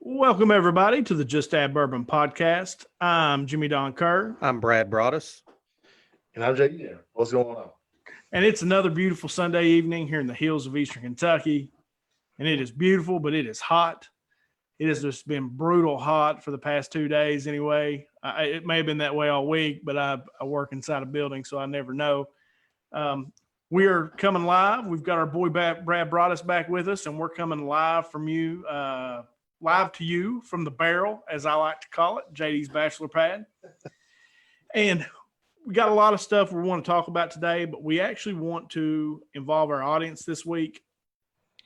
Welcome, everybody, to the Just Add Bourbon podcast. I'm Jimmy Don Kerr. I'm Brad Broaddus. And I'm Jake. Yeah. What's going on? And it's another beautiful Sunday evening here in the hills of Eastern Kentucky. And it is beautiful, but it is hot. It has just been brutal hot for the past 2 days anyway. It may have been that way all week, but I work inside a building, so I never know. We are coming live. We've got our boy Brad Broaddus back with us, and we're coming live from you, live to you from the barrel, as I like to call it, JD's Bachelor Pad. And we got a lot of stuff we want to talk about today, but we actually want to involve our audience this week.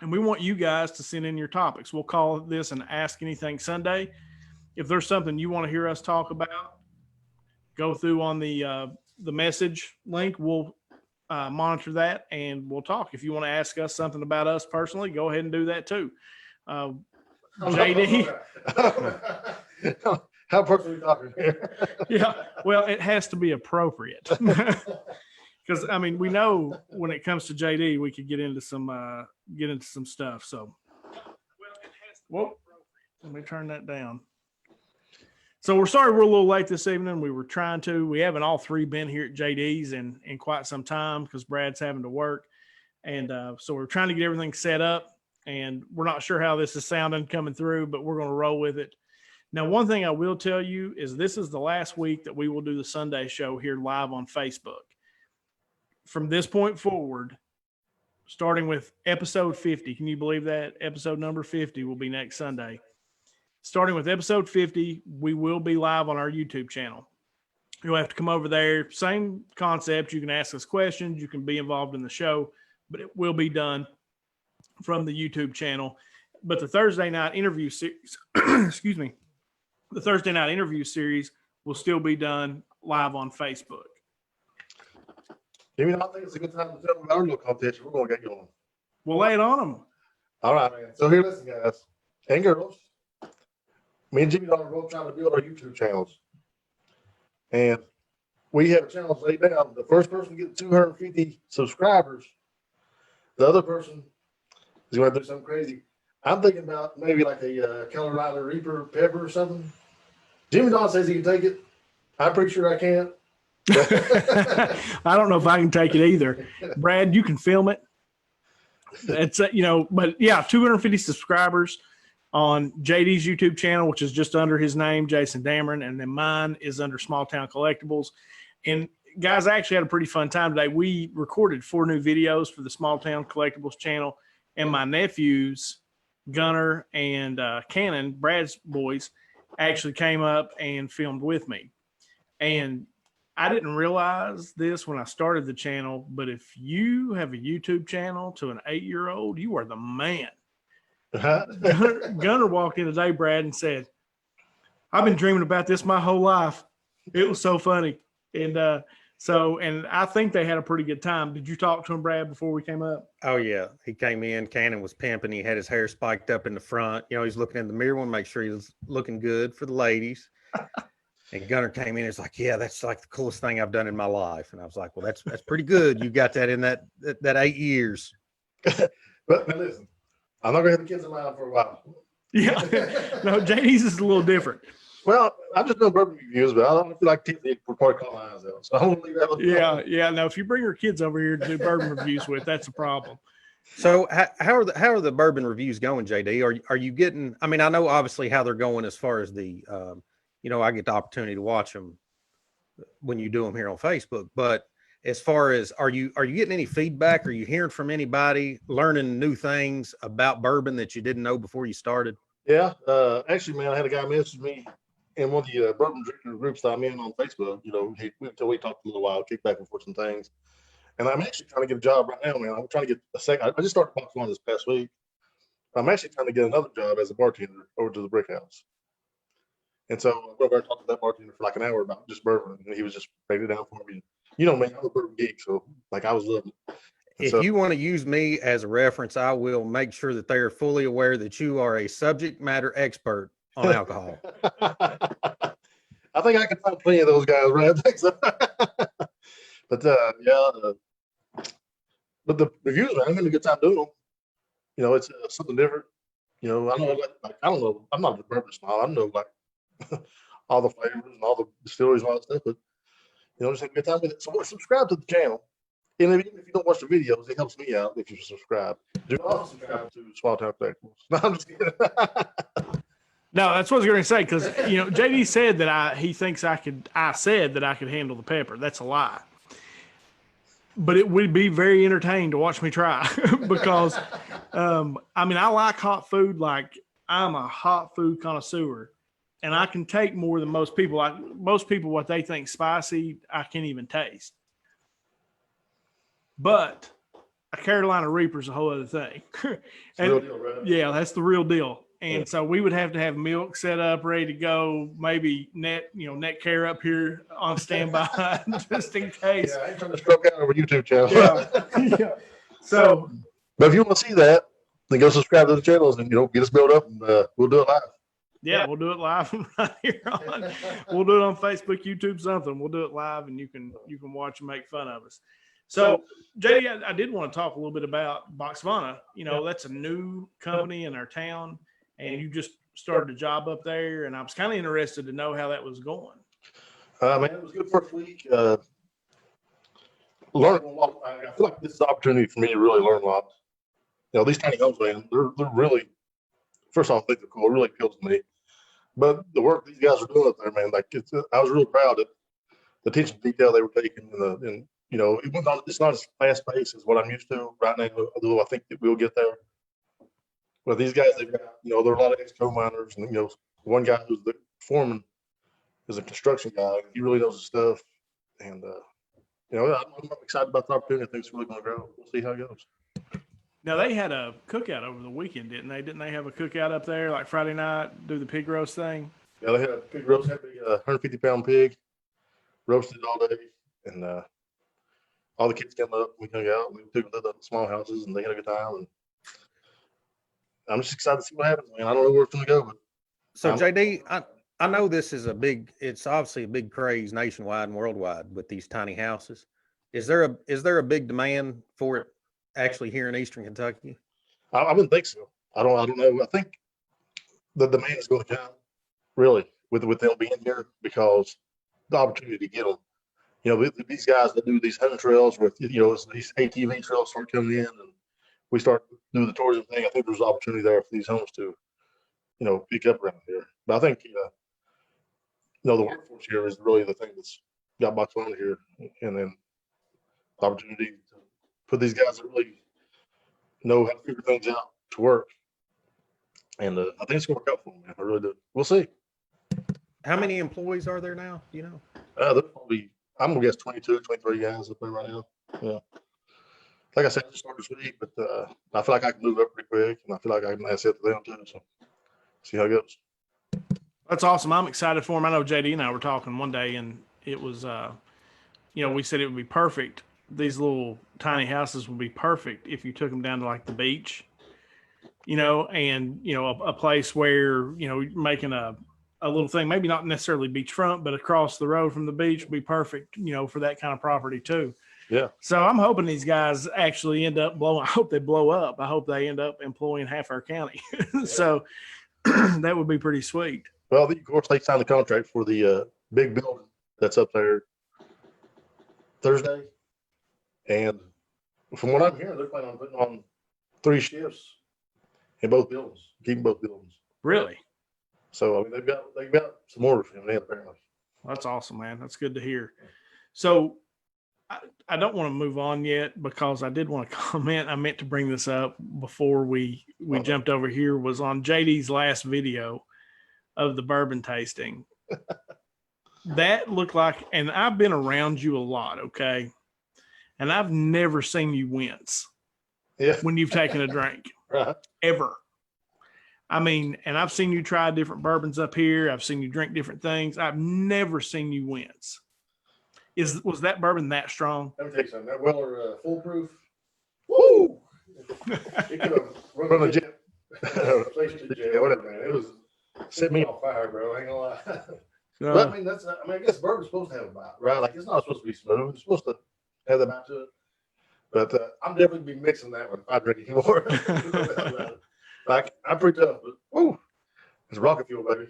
And we want you guys to send in your topics. We'll call this an Ask Anything Sunday. If there's something you want to hear us talk about, go through on the message link. We'll monitor that and we'll talk. If you want to ask us something about us personally, go ahead and do that too. JD. How personal are we talking here? Yeah, well, it has to be appropriate. Because I mean, we know when it comes to JD, we could get into some stuff. So, well, let me turn that down. So we're sorry we're a little late this evening. We haven't all three been here at JD's in quite some time because Brad's having to work, and so we're trying to get everything set up. And we're not sure how this is sounding coming through, but we're going to roll with it. Now, one thing I will tell you is this is the last week that we will do the Sunday show here live on Facebook. From this point forward, starting with episode 50, can you believe that? Episode number 50 will be next Sunday. Starting with episode 50, we will be live on our YouTube channel. You'll have to come over there. Same concept. You can ask us questions. You can be involved in the show, but it will be done from the YouTube channel. But the Thursday night interview series, excuse me, the Thursday night interview series will still be done live on Facebook. Jimmy, I think it's a good time to tell them about our little competition. We're going to get going. We'll lay it on them. All right, man. So here, listen, guys and girls. Me and Jimmy are both trying to build our YouTube channels. And we have a challenge laid down. The first person to get 250 subscribers, the other person is going to do something crazy. I'm thinking about maybe like a Carolina Reaper pepper or something. Jimmy Don says he can take it. I'm pretty sure I can't. I don't know if I can take it either. Brad, you can film it. It's but yeah, 250 subscribers on JD's YouTube channel, which is just under his name, Jason Dameron, and then mine is under Small Town Collectibles. And guys, I actually had a pretty fun time today. We recorded 4 new videos for the Small Town Collectibles channel, and my nephews, Gunner and Cannon, Brad's boys, actually came up and filmed with me. And I didn't realize this when I started the channel, but if you have a YouTube channel to an 8-year-old, you are the man. Gunner walked in today, Brad, and said, I've been dreaming about this my whole life. It was so funny. And and I think they had a pretty good time. Did you talk to him, Brad, before we came up? Oh, yeah. He came in. Cannon was pimping. He had his hair spiked up in the front. You know, he's looking in the mirror, want to make sure he was looking good for the ladies. And Gunner came in. It's like, yeah, that's like the coolest thing I've done in my life. And I was like, well, that's pretty good. You got that in that 8 years. But listen, I'm not going to have the kids around for a while. Yeah. No, JD's is a little different. Well, I've just done bourbon reviews, but I don't feel like TV would probably call my eyes out. So I'm going to leave that alone. Yeah. No, if you bring your kids over here to do bourbon reviews with, that's a problem. So how are the bourbon reviews going, JD? Are you getting? I mean, I know obviously how they're going as far as the, I get the opportunity to watch them when you do them here on Facebook. But as far as are you getting any feedback? Are you hearing from anybody, learning new things about bourbon that you didn't know before you started? Yeah. Actually, man, I had a guy message me in one of the bourbon drinker groups that I'm in on Facebook. We talked a little while, kicked back and forth some things. And I'm actually trying to get a job right now, man. I'm trying to get a second. I just started Box One this past week. I'm actually trying to get another job as a bartender over to the Brick House. And so I went over and talked to that bartender for like an hour about just bourbon, and he was just breaking it down for me. Man, I'm a bourbon geek, so like I was loving it. If you want to use me as a reference, I will make sure that they are fully aware that you are a subject matter expert on alcohol. I think I can find plenty of those guys, right? I think so. But but the reviews, man, I'm having a good time doing them. It's something different. You know, I know like I don't know. I'm not a bourbon snob. I know like all the flavors and all the distilleries and all that stuff, but you know, just have a good time with it. So subscribe to the channel. And even if you don't watch the videos, it helps me out if you subscribe. Do not subscribe to Small Town Collectibles. No, I'm just kidding. No, that's what I was going to say because you know JD said that he thinks I could. I said that I could handle the pepper. That's a lie. But it would be very entertaining to watch me try because, I mean, I like hot food. Like I'm a hot food connoisseur, and I can take more than most people. Most people, what they think spicy, I can't even taste. But a Carolina Reaper is a whole other thing. And, Real deal, right? yeah, that's the real deal. And Yeah. so we would have to have milk set up, ready to go. Maybe net care up here on standby just in case. Yeah, I ain't trying to stroke out over YouTube channel. Yeah. So But if you want to see that, then go subscribe to the channels and get us built up, and we'll do it live. yeah, we'll do it live right here on. We'll do it on Facebook, YouTube, something. We'll do it live, and you can watch and make fun of us. So, JD, I did want to talk a little bit about Boxvana. You know, that's a new company in our town, and you just started a job up there, and I was kind of interested to know how that was going. Man, it was a good first week. Learning a lot. I feel like this is an opportunity for me to really learn a lot. You know, these tiny homes, man, they're really, first off, I think they're cool. It really appeals to me. But the work these guys are doing up there, man, like I was really proud of the attention to detail they were taking, and you know, it's not as fast paced as what I'm used to right now, although I think that we'll get there. But these guys, they've got, there are a lot of ex-coal miners, and one guy who's the foreman is a construction guy. He really knows his stuff, and I'm excited about the opportunity. I think it's really going to grow. We'll see how it goes. Now, they had a cookout over the weekend, didn't they? Didn't they have a cookout up there, like Friday night, do the pig roast thing? Yeah, they had a pig roast, had a 150-pound pig, roasted all day, and all the kids came up. We hung out. We took them to the small houses, and they had a good time. And I'm just excited to see what happens, man. I don't know where it's going to go, but So JD, I know this is it's obviously a big craze nationwide and worldwide with these tiny houses. Is there a big demand for it actually here in Eastern Kentucky? I wouldn't think so. I don't know. I think the demand is going to come really with them being here because the opportunity to get them. These guys that do these hunting trails with, these ATV trails start coming in, and we start doing the tourism thing. I think there's opportunity there for these homes to, pick up around here. But I think, the workforce here is really the thing that's got Boxvana here, and then the opportunity to put these guys that really know how to figure things out to work. And I think it's going to work out for them, man. I really do. We'll see. How many employees are there now? Do you know? There's probably, I'm going to guess 22, 23 guys up there right now. Yeah. Like I said, I just started this week, but I feel like I can move up pretty quick, and I feel like I can asset to them too. So see how it goes. That's awesome. I'm excited for him. I know JD and I were talking one day, and it was, we said it would be perfect. These little tiny houses would be perfect if you took them down to like the beach, and, a place where, you're making a little thing, maybe not necessarily beachfront, but across the road from the beach would be perfect, for that kind of property too. Yeah. So I'm hoping these guys actually end up blowing. I hope they blow up. I hope they end up employing half our county. So that would be pretty sweet. Well, of course, they signed the contract for the big building that's up there Thursday. And from what I'm hearing, they're planning on putting on 3 shifts in both buildings, keeping both buildings. Really? So, I mean, they've got some orders from them, apparently. That's awesome, man. That's good to hear. So I don't want to move on yet because I did want to comment. I meant to bring this up before we jumped over here, was on JD's last video of the bourbon tasting. That looked like, and I've been around you a lot, okay? And I've never seen you wince when you've taken a drink, Right. ever. I mean, and I've seen you try different bourbons up here. I've seen you drink different things. I've never seen you wince. Was that bourbon that strong? Let me tell you something. That Weller foolproof. Woo! It could have run a jet. Whatever, man. It was set me on fire, bro. I ain't gonna lie. But I mean, I guess bourbon's supposed to have a bite, right? Like, it's not supposed to be smooth. It's supposed to have the bite to it. But I'm definitely be mixing that one if I drink anymore. Like I'm pretty tough, but whoa, it's rocket fuel, baby.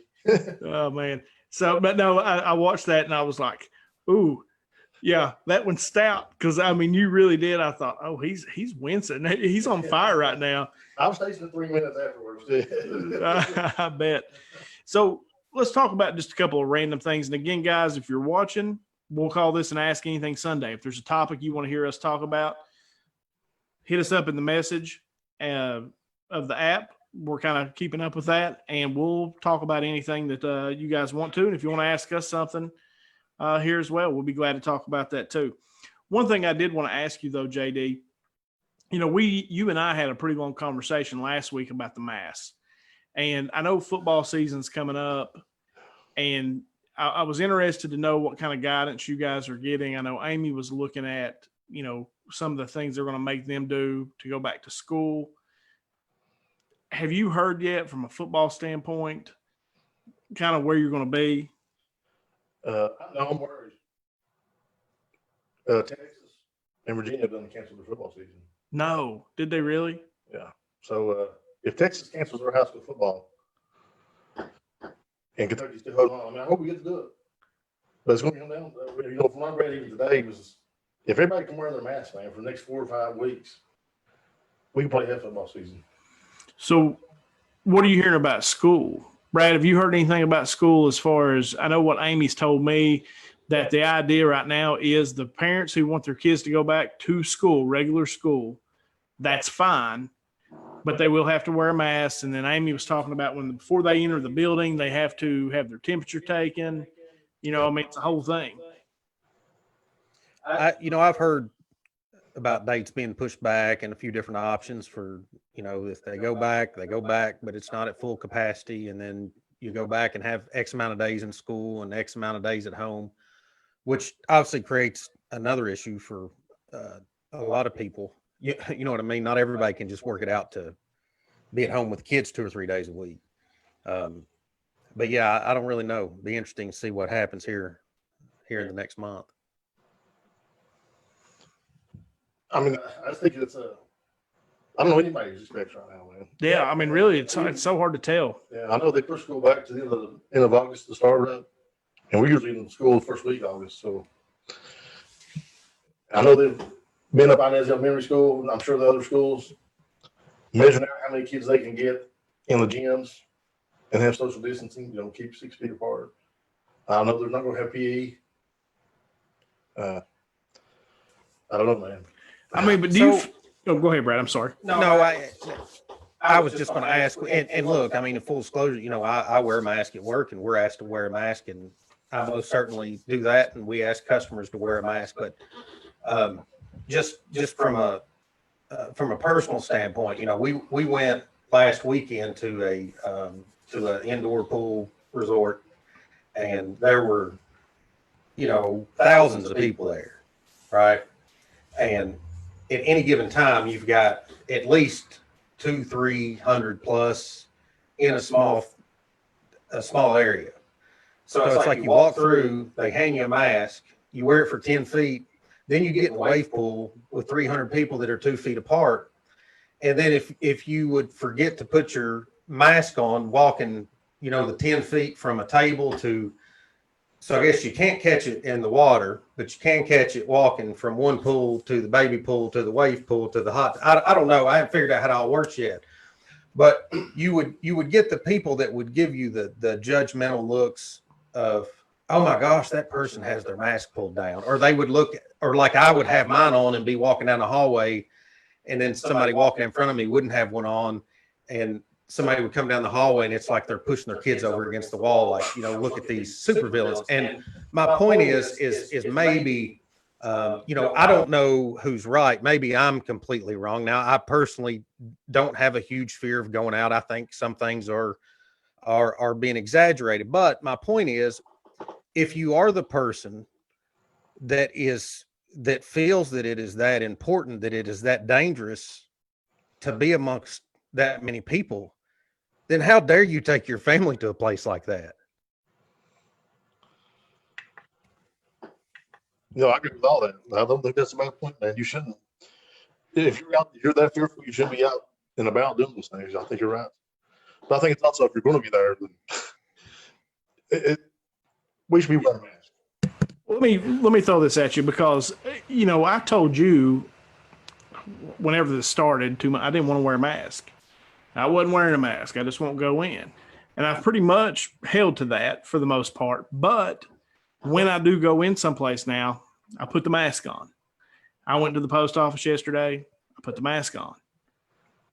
Oh man. So, but no, I watched that and I was like, ooh, yeah, that one's stout. Because I mean, you really did. I thought, oh, he's wincing. He's on fire right now. I was tasting it 3 minutes afterwards. I bet. So let's talk about just a couple of random things. And again, guys, if you're watching, we'll call this an Ask Anything Sunday. If there's a topic you want to hear us talk about, hit us up in the message of the app. We're kind of keeping up with that, and we'll talk about anything that you guys want to. And if you want to ask us something here as well, we'll be glad to talk about that too. One thing I did want to ask you though, JD, you know, you and I had a pretty long conversation last week about the mask, and I know football season's coming up, and I was interested to know what kind of guidance you guys are getting. I know Amy was looking at, you know, some of the things they're going to make them do to go back to school. Have you heard yet from a football standpoint, kind of where you're going to be? No, I'm worried. Texas and Virginia have done cancel their football season. No. Did they really? Yeah. So if Texas cancels their high school football and Kentucky still holding on, I mean, I hope we get to do it. But it's going to come down. You know, from what I read even today was if everybody can wear their mask, man, for the next 4 or 5 weeks, we can play that football season. So what are you hearing about school? Brad, have you heard anything about school as far as, I know what Amy's told me, that the idea right now is the parents who want their kids to go back to school, regular school, that's fine, but they will have to wear a mask. And then Amy was talking about before they enter the building, they have to have their temperature taken. You know, I mean, it's a whole thing. I've heard about dates being pushed back and a few different options for, you know, if they go back, but it's not at full capacity. And then you go back and have X amount of days in school and X amount of days at home, which obviously creates another issue for a lot of people. You know what I mean? Not everybody can just work it out to be at home with kids 2 or 3 days a week. But yeah, I don't really know. Be interesting to see what happens here in the next month. I mean, I think it's I don't know anybody's expects right now, man. Yeah, I mean, really, it's so hard to tell. Yeah, I know they push school back to the end of August to start up, and we're usually in school the first week of August. So I know they've been up on Inez Elementary School, and I'm sure the other schools measuring out how many kids they can get in the gyms and have social distancing. You know, keep 6 feet apart. I know they're not going to have PE. I don't know, man. I mean, but go ahead, Brad. I'm sorry. No, I was just going to ask, and look, I mean, in full disclosure, you know, I wear a mask at work, and we're asked to wear a mask, and I most certainly do that, and we ask customers to wear a mask. But just from a personal standpoint, you know, we went last weekend to an indoor pool resort, and there were, you know, thousands of people there, right? And at any given time, you've got at least 200-300 plus in a small area. So it's like you walk through, they hang you a mask, you wear it for 10 feet, then you get in the wave pool with 300 people that are 2 feet apart. And then if you would forget to put your mask on walking, you know, the 10 feet from a table to, so I guess you can't catch it in the water, but you can catch it walking from one pool to the baby pool to the wave pool to the hot. I don't know. I haven't figured out how it all works yet. But you would get the people that would give you the judgmental looks of, oh my gosh, that person has their mask pulled down. Or they would look, or like I would have mine on and be walking down the hallway, and then somebody walking in front of me wouldn't have one on, and somebody would come down the hallway and it's like they're pushing their kids over against the wall, like, you know, look at these supervillains. And my point is maybe, you know, I don't know who's right. Maybe I'm completely wrong. Now, I personally don't have a huge fear of going out. I think some things are being exaggerated. But my point is, if you are the person that feels that it is that important, that it is that dangerous to be amongst that many people, then how dare you take your family to a place like that? No, I agree with all that. I don't think that's a bad point, man. You shouldn't. If you're that fearful, you shouldn't be out and about doing those things. I think you're right. But I think it's also, if you're going to be there, then we should be wearing masks. Let me throw this at you because I told you whenever this started I didn't want to wear a mask. I wasn't wearing a mask. I just won't go in, and I've pretty much held to that for the most part. But when I do go in someplace now, I put the mask on. I went to the post office yesterday. I put the mask on.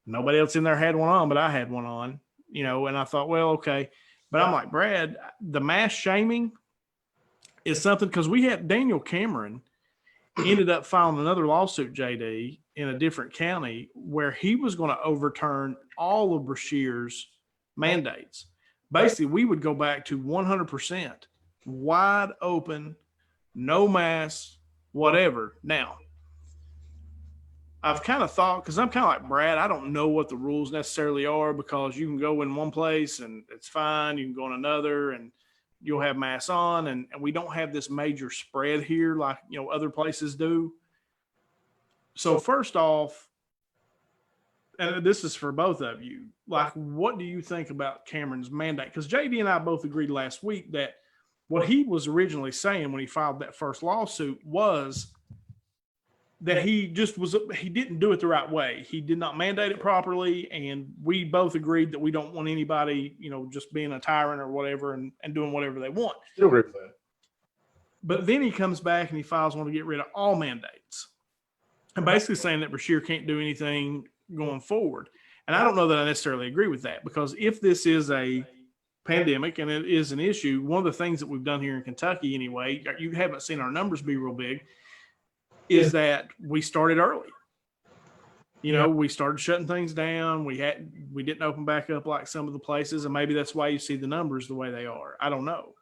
Nobody else in there had one on, but I had one on. And I thought, well, okay. But I'm like, Brad, the mask shaming is something, because we had Daniel Cameron ended up filing another lawsuit, JD, in a different county where he was going to overturn all of Brashear's mandates. Basically, we would go back to 100% wide open, no masks, whatever. Now, I've kind of thought, because I'm kind of like Brad, I don't know what the rules necessarily are, because you can go in one place and it's fine. You can go in another and you'll have masks on, and we don't have this major spread here like other places do. So first off, and this is for both of you, like, what do you think about Cameron's mandate? Because JD and I both agreed last week that what he was originally saying when he filed that first lawsuit was that he didn't do it the right way. He did not mandate it properly. And we both agreed that we don't want anybody, just being a tyrant or whatever and doing whatever they want. Still agree with that. But then he comes back and he files one to get rid of all mandates. And basically saying that Brashear can't do anything going forward. And I don't know that I necessarily agree with that, because if this is a pandemic and it is an issue, one of the things that we've done here in Kentucky anyway, you haven't seen our numbers be real big, is that we started early. We started shutting things down. We didn't open back up like some of the places, and maybe that's why you see the numbers the way they are. I don't know.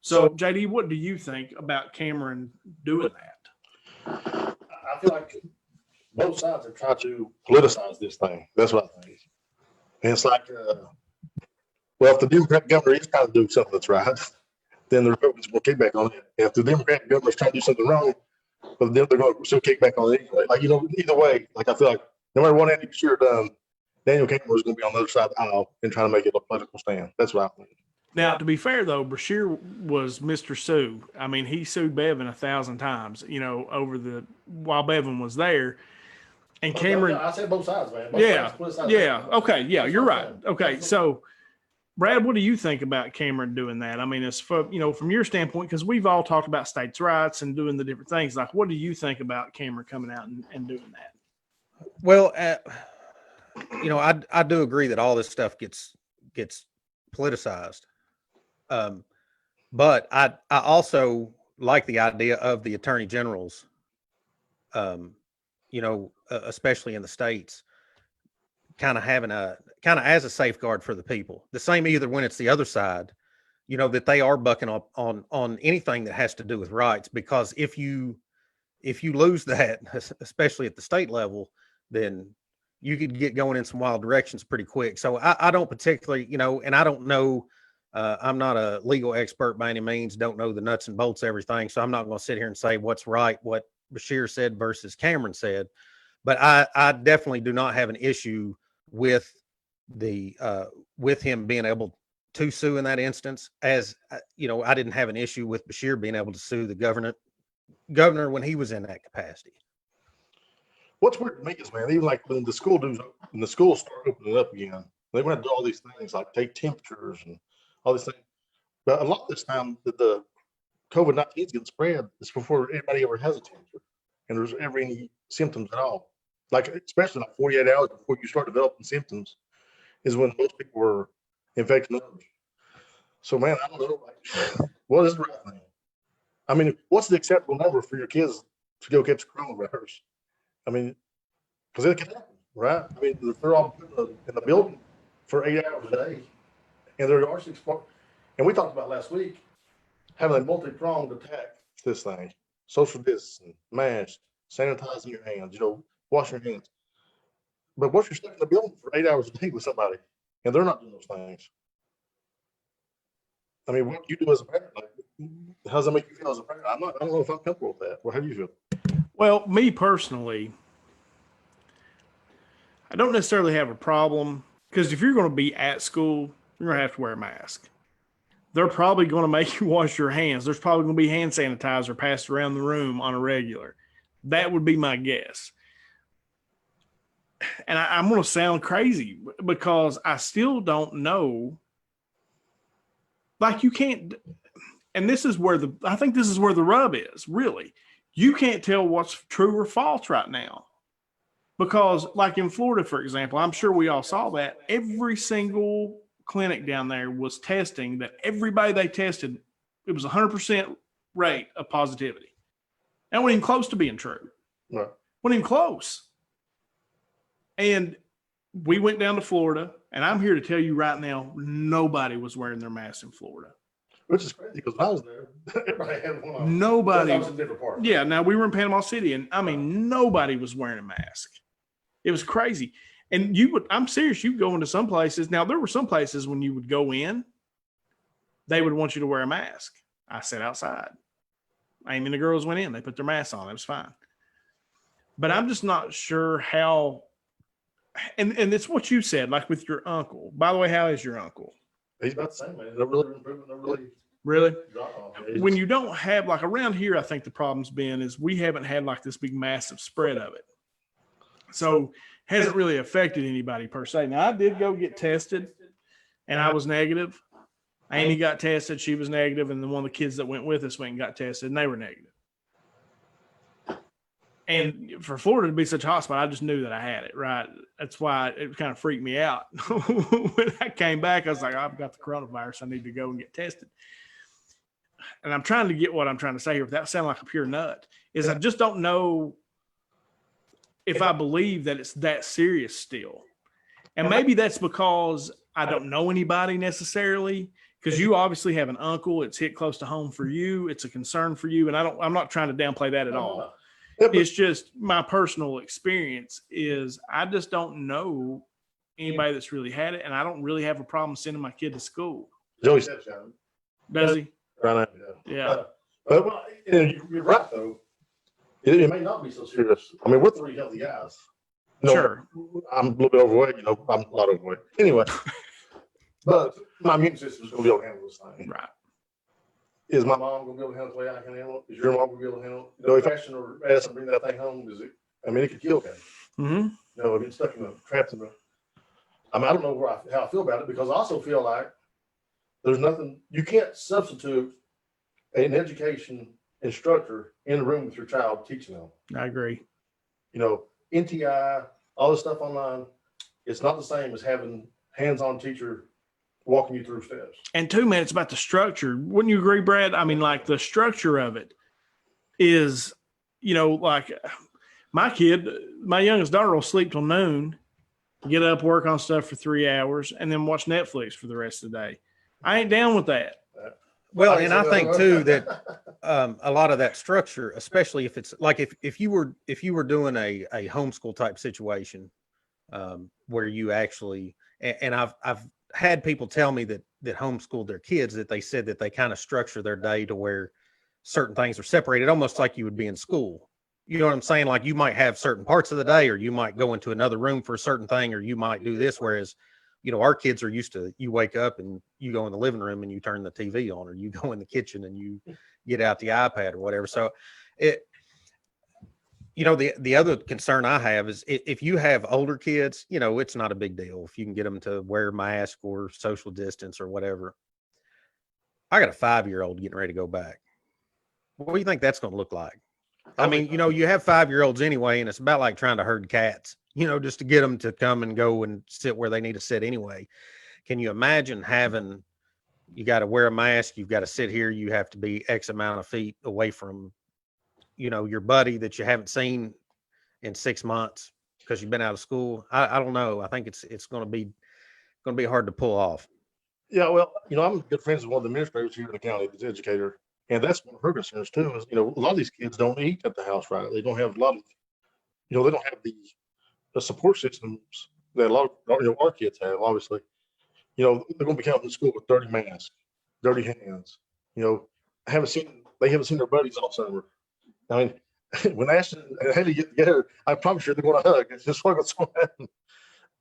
So JD, what do you think about Cameron doing that? I feel like both sides are trying to politicize this thing. That's what I think. And it's like, well, if the Democratic governor is trying to do something that's right, then the Republicans will kick back on it. If the Democratic governor is trying to do something wrong, but then they're going to still kick back on it anyway. Like, either way, like, I feel like no matter what Andy Brashear done, Daniel Cameron is going to be on the other side of the aisle and trying to make it a political stand. That's what I think. Now, to be fair, though, Brashear was Mr. Sue. I mean, he sued Bevin 1,000 times, while Bevin was there. And Cameron. I said both sides, man. Yeah. Okay. Yeah, you're right. Okay. So, Brad, what do you think about Cameron doing that? I mean, it's from your standpoint, because we've all talked about states' rights and doing the different things. Like, what do you think about Cameron coming out and doing that? Well, I do agree that all this stuff gets politicized. But I also like the idea of the attorney generals, especially in the states, kind of having as a safeguard for the people. The same either when it's the other side, that they are bucking up on anything that has to do with rights. Because if you lose that, especially at the state level, then you could get going in some wild directions pretty quick. So I don't particularly, and I don't know. I'm not a legal expert by any means. Don't know the nuts and bolts of everything. So I'm not going to sit here and say what's right, what Brashear said versus Cameron said. But I definitely do not have an issue with with him being able to sue in that instance. As I didn't have an issue with Brashear being able to sue the governor when he was in that capacity. What's weird to me is, man, even like when the schools start opening up again, they want to do all these things like take temperatures and all these things. But a lot of this time that the COVID-19 is getting spread is before anybody ever has a temperature and there's ever any symptoms at all. Like, especially like 48 hours before you start developing symptoms is when most people were infecting others. So, man, I don't know, like, what is the right thing? I mean, what's the acceptable number for your kids to go catch coronavirus? I mean, because it can happen, right? I mean, if they're all in the building for 8 hours a day, and there are 6 parts. And we talked about last week having a multi-pronged attack to this thing: social distancing, masks, sanitizing your hands, washing your hands. But what if you're stuck in the building for 8 hours a day with somebody, and they're not doing those things? I mean, what do you do as a parent? Like, how does that make you feel as a parent? I don't know if I'm comfortable with that. Well, how do you feel? Well, me personally, I don't necessarily have a problem because if you're going to be at school, you're going to have to wear a mask. They're probably going to make you wash your hands. There's probably going to be hand sanitizer passed around the room on a regular. That would be my guess. And I'm going to sound crazy because I still don't know. Like you can't, and this is where I think this is where the rub is, really. You can't tell what's true or false right now. Because like in Florida, for example, I'm sure we all saw that every single clinic down there was testing that everybody they tested, it was 100% rate of positivity. That wasn't even close to being true. Right. Wasn't even close. And we went down to Florida, and I'm here to tell you right now, nobody was wearing their masks in Florida. Which is crazy because when I was there, everybody had one on. Nobody. That was in different parts. Yeah, now we were in Panama City, and I mean, nobody was wearing a mask. It was crazy. And I'm serious, you go into some places. Now, there were some places when you would go in, they would want you to wear a mask. I sat outside. Amy and the girls went in. They put their masks on. It was fine. But I'm just not sure how, and it's what you said, like with your uncle. By the way, how is your uncle? He's about the same, man. They're really improving. They're really Really? drop off. When you don't have, like around here, I think the problem's been is we haven't had like this big massive spread of it. So hasn't really affected anybody per se. Now I did go get tested and I was negative. Amy got tested, she was negative, and then one of the kids that went with us went and got tested and they were negative. And for Florida to be such a hot spot, I just knew that I had it, right? That's why it kind of freaked me out. When I came back, I was like, I've got the coronavirus. I need to go and get tested. And I'm trying to get what I'm trying to say here without sounding like a pure nut, is I just don't know if I believe that it's that serious still. And maybe that's because I don't know anybody necessarily, because you obviously have an uncle. It's hit close to home for you. It's a concern for you. And I'm not trying to downplay that at all. It's just my personal experience is I just don't know anybody that's really had it. And I don't really have a problem sending my kid to school. Joey Stepchild. Does he? Right now, Yeah. But well, you're right, though. It may not be so serious. I mean, we're three healthy guys. Sure. I'm a little bit overweight, I'm a lot overweight. Anyway, but my immune system's going to be able to handle this thing. Right. Is my mom going to be able to handle it the way I can handle it? Is your mom going to be able to handle it? If I shouldn't ask and bring that thing home, it could kill him. Mm-hmm. If it's stuck trapped in the, I don't know how I feel about it, because I also feel like there's nothing, you can't substitute an education instructor in the room with your child teaching them. I agree. NTI, all this stuff online, it's not the same as having hands-on teacher walking you through steps. And 2 minutes about the structure. Wouldn't you agree, Brad? I mean, like the structure of it is, like my kid, my youngest daughter will sleep till noon, get up, work on stuff for 3 hours, and then watch Netflix for the rest of the day. I ain't down with that. Well, and I think too that a lot of that structure, especially if it's like if you were doing a homeschool type situation, where you actually, and I've had people tell me that homeschooled their kids, that they said that they kind of structure their day to where certain things are separated, almost like you would be in school. You know what I'm saying? Like you might have certain parts of the day, or you might go into another room for a certain thing, or you might do this. Whereas, our kids are used to, you wake up and you go in the living room and you turn the TV on, or you go in the kitchen and you get out the iPad or whatever. So the other concern I have is if you have older kids, it's not a big deal if you can get them to wear a mask or social distance or whatever. I got a 5-year-old getting ready to go back. What do you think that's going to look like? I mean, you have 5-year-olds anyway, and it's about like trying to herd cats, just to get them to come and go and sit where they need to sit anyway. Can you imagine you got to wear a mask, you've got to sit here, you have to be X amount of feet away from, your buddy that you haven't seen in 6 months because you've been out of school? I don't know. I think it's going to be hard to pull off. Yeah, well, I'm good friends with one of the administrators here in the county, the educator. And that's one of her concerns too, is, a lot of these kids don't eat at the house, right? They don't have a lot of, they don't have the support systems that a lot of, our kids have, obviously. They're going to be coming to school with dirty masks, dirty hands. They haven't seen their buddies all summer. I mean, when Ashton and Haley get together, I'm probably sure they're going to hug. It's just like what's going to happen.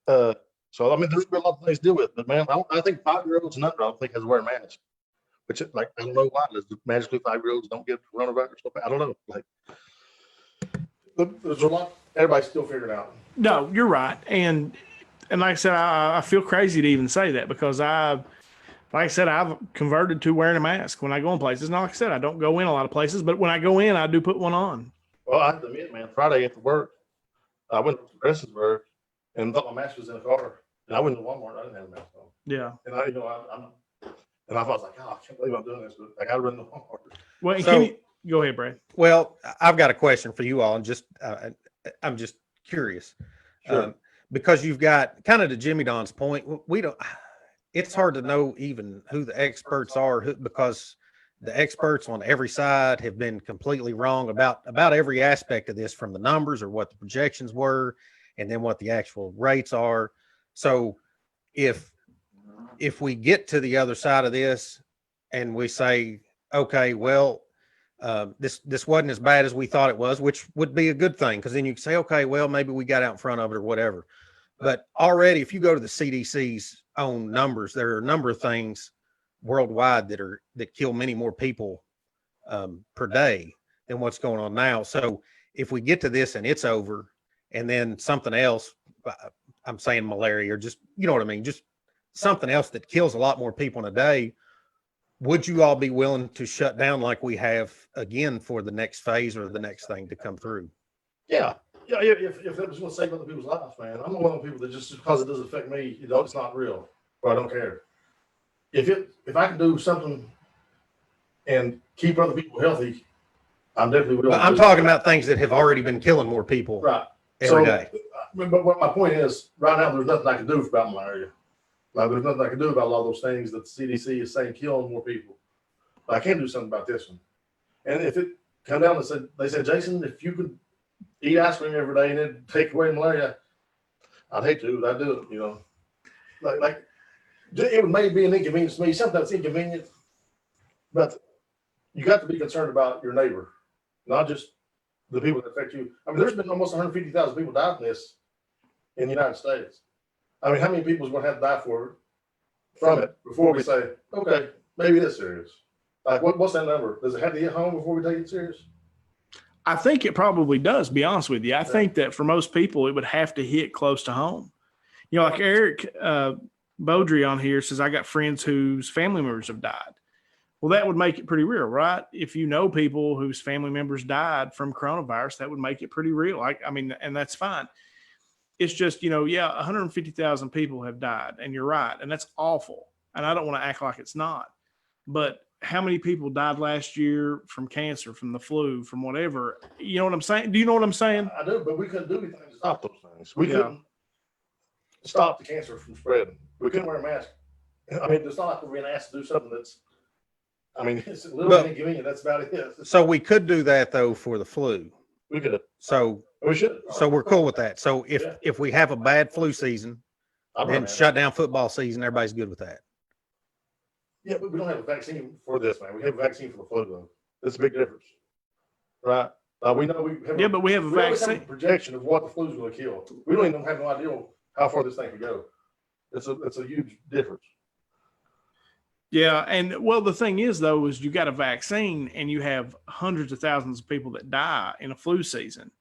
So I mean, there's been a lot of things to deal with, but man, I think 5-year-olds and under, I don't think has to wear a mask. Which, like, I don't know why. Does magically 5-year-olds don't get coronavirus? I don't know. Like, there's a lot. Everybody's still figuring out. No, you're right. And like I said, I feel crazy to even say that because like I said, I've converted to wearing a mask when I go in places. Now, like I said, I don't go in a lot of places, but when I go in, I do put one on. Well, I have to admit, man, Friday after work, I went to Prestonsburg and thought my mask was in the car. And I went to Walmart. I didn't have a mask on. Yeah. And I was like, oh, I can't believe I'm doing this. But I got to run to Walmart. Well, and So- go ahead, Brad. Well, I've got a question for you all, and I'm just curious. Sure. Because you've got kind of to Jimmy Don's point, we don't. It's hard to know even who the experts are because the experts on every side have been completely wrong about every aspect of this, from the numbers or what the projections were, and then what the actual rates are. So if we get to the other side of this and we say, okay, well, this wasn't as bad as we thought it was, which would be a good thing, because then you can say, okay, well, maybe we got out in front of it or whatever. But already, if you go to the CDC's own numbers, there are a number of things worldwide that kill many more people per day than what's going on now. So if we get to this and it's over, and then something else, I'm saying malaria, or just, you know what I mean, just something else that kills a lot more people in a day, would you all be willing to shut down like we have again for the next phase or the next thing to come through? Yeah. Yeah. If it was going to save other people's lives, man, I'm not one of the people that just because it doesn't affect me, it's not real, or I don't care. If I can do something and keep other people healthy, I'm definitely willing. I'm talking about things that have already been killing more people right every day. But what my point is, right now, there's nothing I can do about malaria. Like, there's nothing I can do about a lot of those things that the CDC is saying killing more people. But I can do something about this one. And if it come down and they said, Jason, if you could eat ice cream every day and then take away malaria, I'd hate to, but I'd do it, Like it would maybe be an inconvenience to me. Sometimes it's inconvenient, but you got to be concerned about your neighbor, not just the people that affect you. I mean, there's been almost 150,000 people died from this in the United States. I mean, how many people is going to have to die from it before we say, okay, maybe it is serious? Like, what's that number? Does it have to hit home before we take it serious? I think it probably does, be honest with you. I think that for most people, it would have to hit close to home. You know, like Eric Beaudry on here says, I got friends whose family members have died. Well, that would make it pretty real, right? If you know people whose family members died from coronavirus, that would make it pretty real. I mean, and that's fine. It's just, 150,000 people have died, and you're right. And that's awful. And I don't want to act like it's not. But how many people died last year from cancer, from the flu, from whatever? You know what I'm saying? Do you know what I'm saying? I do, but we couldn't do anything to stop those things. We couldn't stop the cancer from spreading. We couldn't wear a mask. I mean, it's not like we're being asked to do something it's a little bit inconvenient. That's about it. So we could do that though for the flu. We could. So We should. so we're cool with that. So if we have a bad flu season, then shut down football season, everybody's good with that. Yeah, but we don't have a vaccine for this, man. We have a vaccine for the flu, though. It's a big difference, right? We know we have. But we have a we always have vaccine. a projection of what the flu is going to kill. We don't even have no idea how far this thing can go. It's a huge difference. Yeah. And well, the thing is, though, is you got a vaccine and you have hundreds of thousands of people that die in a flu season.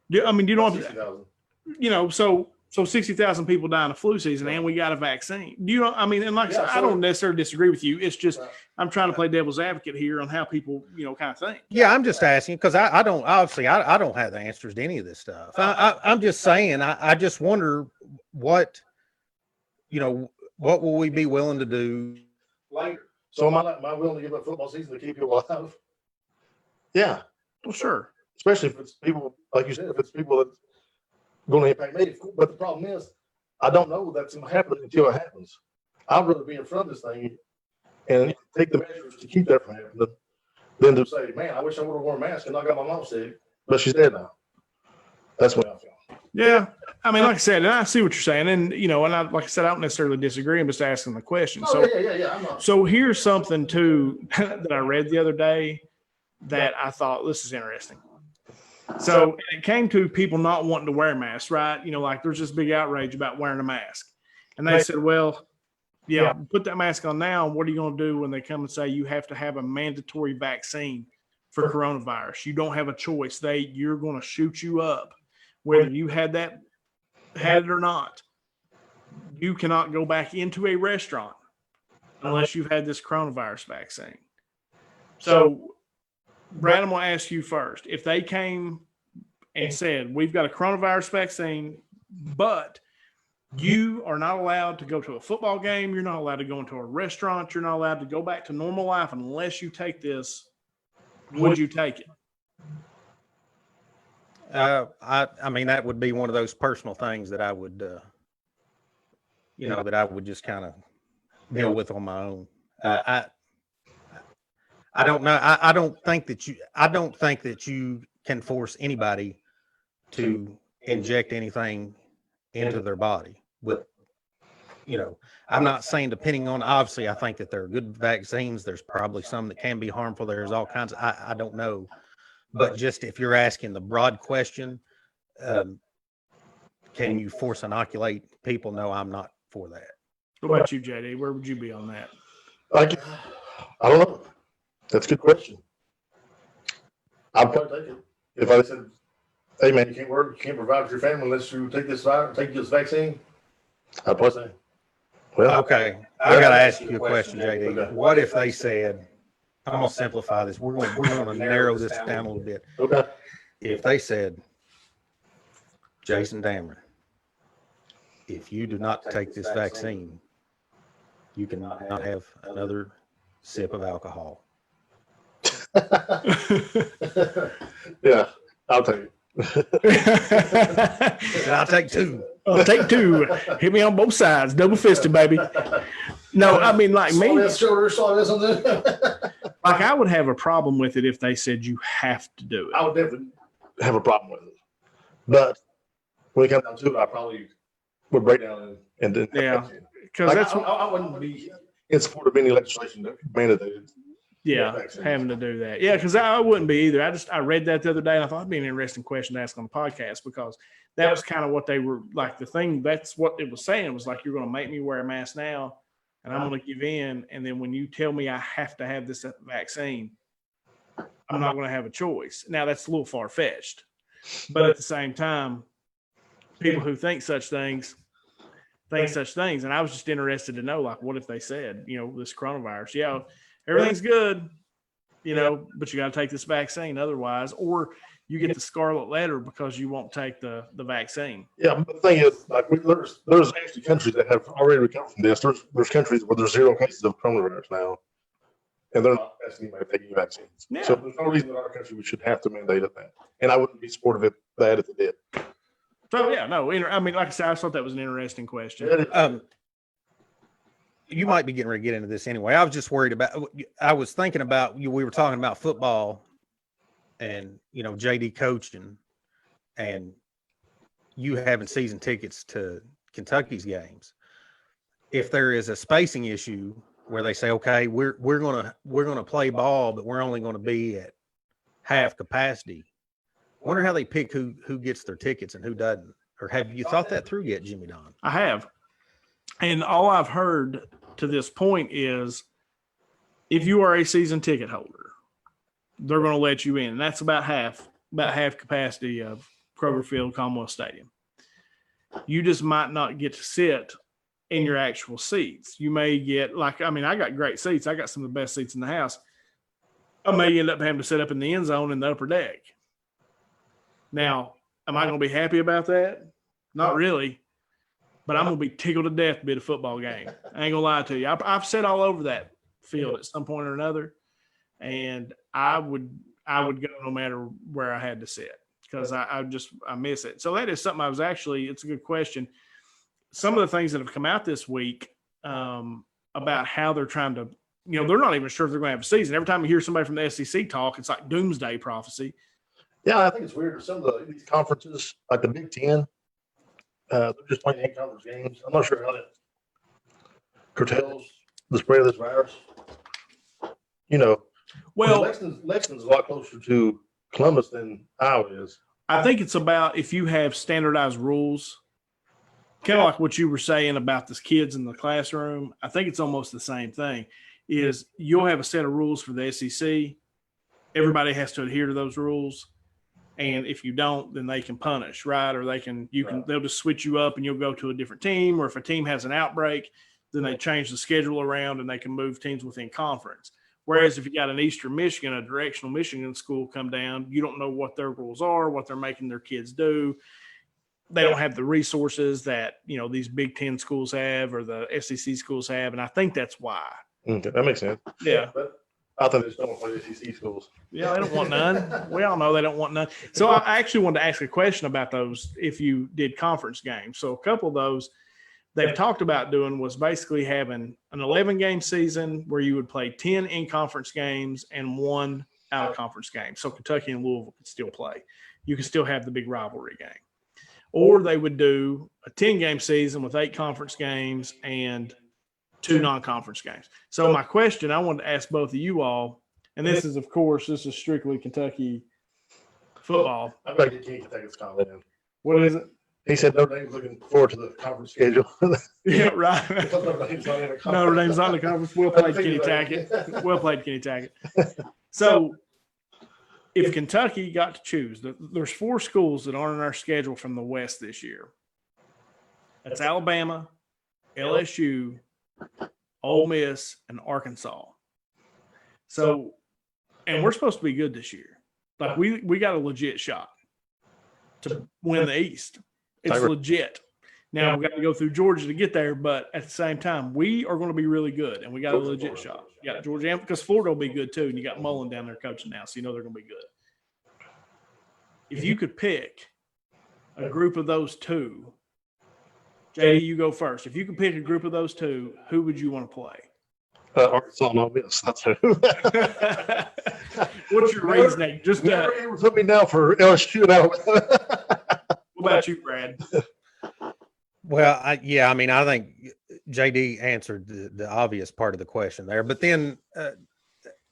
You don't, 60,000. so 60,000 people die in a flu season and we got a vaccine. And like I said, I don't necessarily disagree with you. It's just, I'm trying to play devil's advocate here on how people, kind of think. Yeah, I'm just asking because I don't have the answers to any of this stuff. I'm just saying, I just wonder what will we be willing to do later. So am I willing to give up football season to keep people alive? Yeah. Well, sure. Especially if it's people, like you said, if it's people that's going to impact me. But the problem is, I don't know that's going to happen until it happens. I'd rather be in front of this thing and take the measures to keep that from happening than to say, man, I wish I would have worn a mask and I got my mom sick, but she's dead now. That's what I feel. Yeah. Like I said, and I see what you're saying. And, like I said, I don't necessarily disagree. I'm just asking the question. Yeah. I'm not. So here's something too that I read the other day that I thought, this is interesting. So it came to people not wanting to wear masks, right? Like there's this big outrage about wearing a mask. And they said, well, yeah, put that mask on now. What are you going to do when they come and say you have to have a mandatory vaccine for coronavirus? You don't have a choice. You're going to shoot you up, whether you had it or not. You cannot go back into a restaurant unless you've had this coronavirus vaccine. So, Brad, I'm going to ask you first. If they came and said, we've got a coronavirus vaccine, but you are not allowed to go to a football game, you're not allowed to go into a restaurant, you're not allowed to go back to normal life unless you take this, would you take it? I mean, that would be one of those personal things that I would, that I would just kind of deal with on my own. I don't know. I don't think that you can force anybody to inject anything into their body with, I'm not saying depending on, obviously I think that there are good vaccines. There's probably some that can be harmful. There's all kinds of, I don't know, but just if you're asking the broad question, can you force inoculate people? No, I'm not for that. What about you, JD? Where would you be on that? I don't know. That's a good question. I'd probably take it. If I said, hey man, you can't work, you can't provide for your family unless you take this vaccine, I'd probably say, well, okay. I got to ask you a question, JD. Okay. What if they said, I'm going to simplify this. We're going to narrow this down a little bit. Okay. If they said, Jason Dameron, if you do not take this vaccine, you cannot have another sip of alcohol. Yeah, I'll take it. I'll take two. I'll take two. Hit me on both sides. Double fisted, baby. No, I mean, like me. Like I would have a problem with it if they said you have to do it. I would definitely have a problem with it. But when it comes down to it, I probably would break down and then. Yeah. Because I wouldn't be in support of any legislation that mandated. Yeah, having to do that. Yeah, because I wouldn't be either. I read that the other day and I thought it'd be an interesting question to ask on the podcast because that was kind of what they were like. The thing that's what it was saying was like, you're going to make me wear a mask now and I'm going to give in. And then when you tell me I have to have this vaccine, I'm not going to have a choice. Now that's a little far fetched, but at the same time, people who think such things. And I was just interested to know, like, what if they said, this coronavirus, yeah, everything's good, but you got to take this vaccine otherwise, or you get the scarlet letter because you won't take the vaccine. Yeah, but the thing is, like, there's actually countries that have already recovered from this. There's countries where there's 0 cases of coronavirus now, and they're not asking anybody to take vaccines. Yeah. So there's no reason in our country we should have to mandate that. And I wouldn't be supportive of that if it did. So yeah, no, I mean, like I said, I thought that was an interesting question. You might be getting ready to get into this anyway. I was just worried about, I was thinking about, we were talking about football and, JD coaching and you having season tickets to Kentucky's games. If there is a spacing issue where they say, okay, we're going to play ball, but we're only going to be at half capacity. I wonder how they pick who gets their tickets and who doesn't. Or have you thought that through yet, Jimmy Don? I have. And all I've heard to this point is if you are a season ticket holder, they're going to let you in. And that's about half capacity of Kroger Field, Commonwealth Stadium. You just might not get to sit in your actual seats. You may get I got great seats. I got some of the best seats in the house. I may end up having to sit up in the end zone in the upper deck. Now, am I going to be happy about that? Not really, but I'm going to be tickled to death to be at a football game. I ain't going to lie to you. I've sat all over that field at some point or another, and I would go no matter where I had to sit because I miss it. So that is something it's a good question. Some of the things that have come out this week about how they're trying to, they're not even sure if they're going to have a season. Every time you hear somebody from the SEC talk, it's like doomsday prophecy. Yeah, I think it's weird. Some of these conferences, like the Big Ten, they're just playing in-conference games. I'm not sure how that curtails the spread of this virus. Well, Lexington's a lot closer to Columbus than Iowa is. I think it's about if you have standardized rules, kind of like what you were saying about the kids in the classroom. I think it's almost the same thing. Is you'll have a set of rules for the SEC. Everybody has to adhere to those rules, and if you don't, then they can punish, right? Or they'll just switch you up, and you'll go to a different team. Or if a team has an outbreak, then they change the schedule around, and they can move teams within conference. Whereas if you got an Eastern Michigan, a directional Michigan school come down, you don't know what their rules are, what they're making their kids do. They don't have the resources that, these Big Ten schools have or the SEC schools have. And I think that's why. Okay, that makes sense. Yeah. But I thought they just don't play SEC schools. Yeah, they don't want none. We all know they don't want none. So I actually wanted to ask a question about those if you did conference games. So a couple of those they've talked about doing was basically having an 11-game season where you would play 10 in-conference games and 1 out-of-conference game. So Kentucky and Louisville could still play. You could still have the big rivalry game. Or they would do a 10-game season with 8 conference games and 2 non-conference games. So my question I wanted to ask both of you all, and this is strictly Kentucky football. I bet you can't take his comment in. What is it? He said Notre Dame's looking forward to the conference schedule. Yeah, right. Notre Dame's not in a conference. Notre Dame's not in the conference. Well played, Kenny Tackett. Well played, Kenny Tackett. So if Kentucky got to choose, there's 4 schools that aren't in our schedule from the West this year. That's Alabama, LSU, Ole Miss, and Arkansas. So, and we're supposed to be good this year. Like we got a legit shot to win the East. It's legit. Now we got to go through Georgia to get there, but at the same time, we are going to be really good, and we got a legit shot. You got Georgia, because Florida will be good too, and you got Mullen down there coaching now, so you know they're going to be good. If you could pick a group of those 2, JD, you go first. If you could pick a group of those 2, who would you want to play? Arkansas and Ole Miss. That's who. What's your reasoning? Just never ever put me down for LSU and Alabama. What about you, Brad? Well, I think JD answered the obvious part of the question there. But then,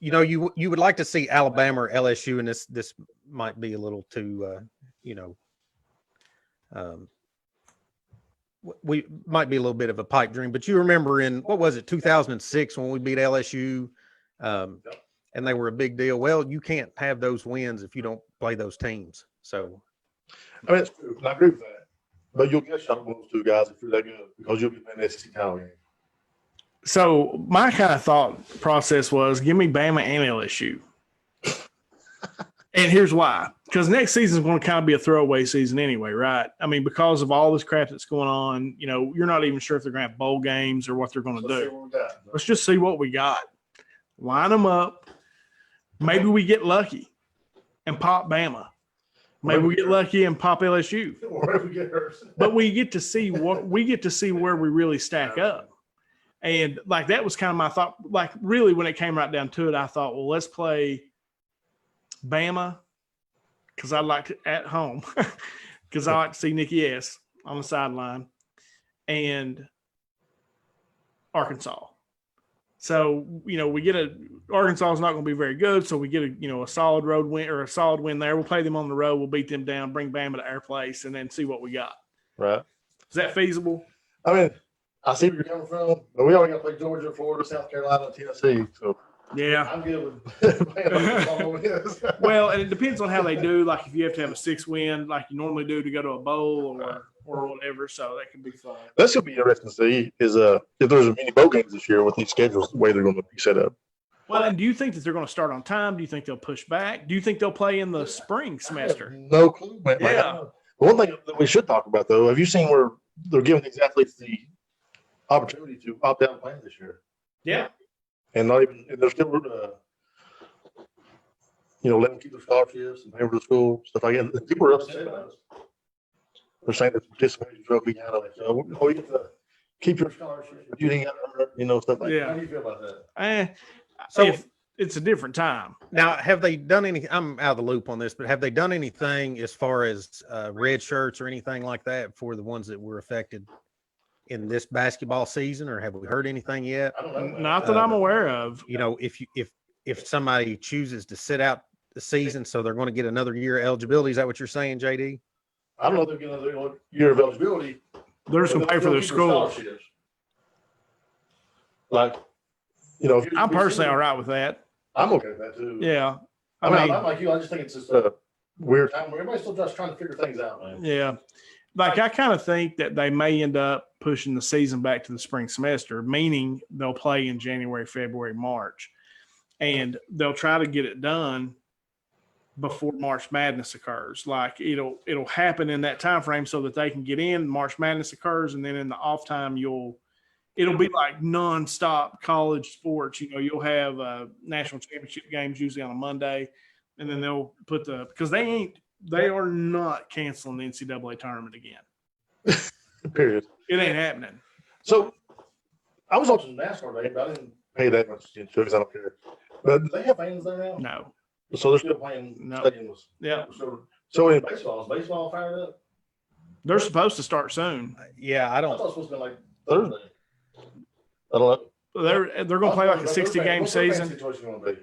you would like to see Alabama or LSU, and this might be a little too, we might be a little bit of a pipe dream. But you remember in, 2006 when we beat LSU, and they were a big deal. Well, you can't have those wins if you don't play those teams. So. I mean, it's true. And I agree with that. But you'll get shot at one of those 2 guys if you're that good because you'll be playing the SEC title game. So my kind of thought process was give me Bama and LSU. And here's why. Because next season is going to kind of be a throwaway season anyway, right? I mean, because of all this crap that's going on, you're not even sure if they're going to have bowl games or what they're going to do. Let's just see what we got. Line them up. Maybe we get lucky and pop Bama. Maybe we get lucky and pop LSU. Or if we get hurt. But we get to see where we really stack up. And like that was kind of my thought. Like really when it came right down to it, I thought, well, let's play Bama because I like to at home because I like to see Nikki S on the sideline and Arkansas. So, we get Arkansas is not going to be very good. So we get a solid road win or a solid win there. We'll play them on the road. We'll beat them down, bring Bama to our place, and then see what we got. Right. Is that feasible? I mean, I see where you're coming from, but we already got to play Georgia, Florida, South Carolina, and Tennessee. So yeah, I'm good with Well, and it depends on how they do. Like if you have to have a 6 win, like you normally do to go to a bowl or whatever. So that can be fun. That's gonna be interesting to see is if there's many bowl games this year with these schedules the way they're going to be set up. Well, and do you think that they're going to start on time? Do you think they'll push back? Do you think they'll play in the spring semester? No clue, man. Yeah. One thing that we should talk about though, have you seen where they're giving these athletes the opportunity to opt out and play this year? Yeah. And they're still, letting them keep their scholarships and pay for the school, stuff like that. People are upset about it. They're saying that participation trophy out of it. So, you get to keep your scholarship, but you ain't got to hurt, stuff like that. How do you feel about that? So it's a different time. Now, have they done any? I'm out of the loop on this, but have they done anything as far as red shirts or anything like that for the ones that were affected in this basketball season, or have we heard anything yet? Not that I'm aware of. If somebody chooses to sit out the season, so they're going to get another year of eligibility. Is that what you're saying, JD? I don't know if they're getting another year of eligibility. They're just gonna pay for their school. scholarships. Like, you know, I'm personally all right with that. I'm okay with that too. Yeah. I mean, I'm like you. I just think it's just a weird time where everybody's still just trying to figure things out, man. Yeah. Like I kind of think that they may end up pushing the season back to the spring semester, meaning they'll play in January, February, March, and they'll try to get it done before March Madness occurs. Like it'll happen in that time frame so that they can get in. March Madness occurs, and then in the off time it'll be like nonstop college sports. You know, you'll have national championship games usually on a Monday, and then they'll put because they are not canceling the NCAA tournament again. Period. It ain't happening. So I was watching NASCAR today, but I didn't pay that much attention to it because I don't care. But do they have fans there now? No. So they're still playing No. stadiums. Yeah. So in baseball, is baseball fired up? They're supposed to start soon. Yeah, I I don't. thought it was supposed to be like Thursday. I don't know. They're going to play like a 60-game What's their fan season. situation going to be?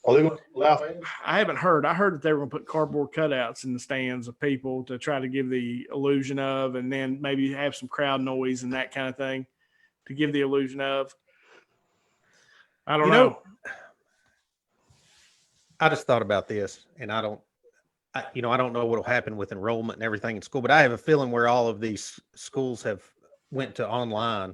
Are they going to allow fans? I haven't heard. I heard that they were going to put cardboard cutouts in the stands of people to try to give the illusion of, and then maybe have some crowd noise and that kind of thing to give the illusion of. I don't know. I just thought about this, and I don't know what will happen with enrollment and everything in school, but I have a feeling where all of these schools have went to online.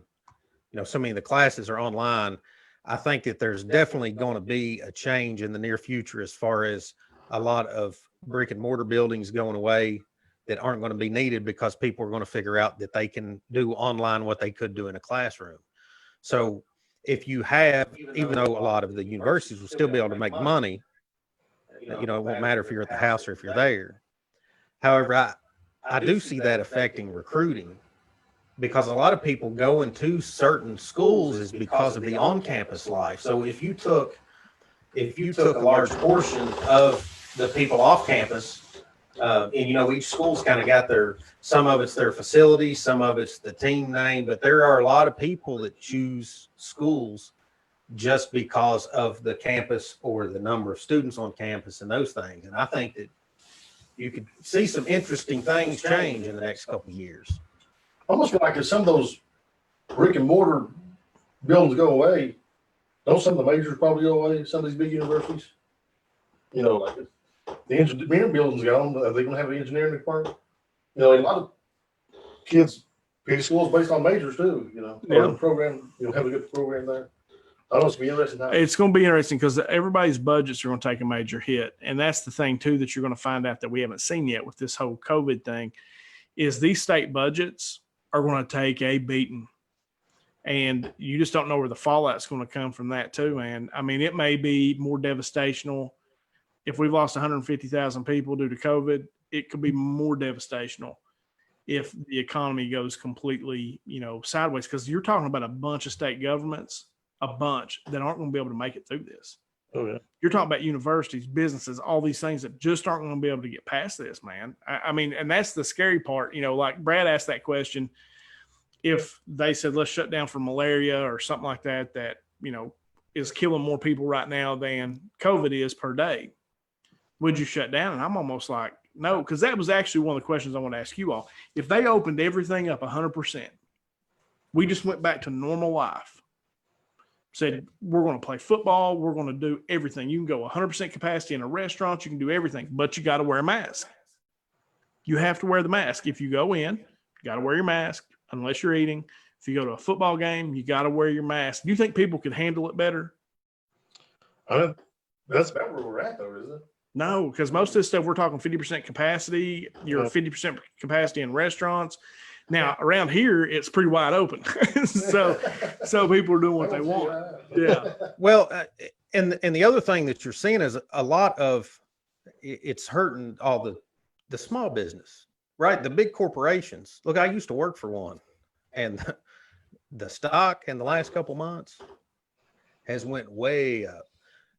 You know, so many of the classes are online. I think that there's definitely going to be a change in the near future as far as a lot of brick and mortar buildings going away that aren't going to be needed because people are going to figure out that they can do online what they could do in a classroom. So if you have, even though a lot of the universities will still be able to make money, you know, it won't matter if you're at the house or if you're there. However, I do see that affecting recruiting because a lot of people go into certain schools is because of the on-campus life. So if you took a large portion of the people off campus, and you know, each school's kind of got some of it's their facility, some of it's the team name, but there are a lot of people that choose schools just because of the campus or the number of students on campus and those things. And I think that you could see some interesting things change in the next couple of years. I almost feel like if some of those brick and mortar buildings go away, don't some of the majors probably go away? Some of these big universities, you know, like the engineering buildings gone. Are they going to have an engineering department? You know, a lot of kids pick schools based on majors too. You know, Yeah. program. You know, have a good program there. I don't know. It's gonna be interesting. It's going to be interesting because everybody's budgets are going to take a major hit. And that's the thing, too, that you're going to find out that we haven't seen yet with this whole COVID thing is these state budgets are going to take a beating. And you just don't know where the fallout's going to come from that, too, man. I mean, it may be more devastational. If we've lost 150,000 people due to COVID, it could be more devastational if the economy goes completely, you know, sideways. Because you're talking about a bunch of state governments, a bunch that aren't going to be able to make it through this. Oh yeah. You're talking about universities, businesses, all these things that just aren't going to be able to get past this, man. I mean, and that's the scary part. You know, like Brad asked that question, if they said, let's shut down for malaria or something like that, you know, is killing more people right now than COVID is per day, would you shut down? And I'm almost like, no, because that was actually one of the questions I want to ask you all. If they opened everything up 100%, we just went back to normal life, said, we're going to play football, we're going to do everything. You can go 100% capacity in a restaurant, you can do everything, but you got to wear a mask. You have to wear the mask. If you go in, you got to wear your mask unless you're eating. If you go to a football game, you got to wear your mask. Do you think people could handle it better? I mean, that's about where we're at, though, isn't it? No, because most of this stuff, we're talking 50% capacity. You're 50% capacity in restaurants. Now, around here, it's pretty wide open. so people are doing what they want. Yeah. Well, and the other thing that you're seeing is a lot of it's hurting all the small business, right? The big corporations. Look, I used to work for one, and the stock in the last couple months has went way up.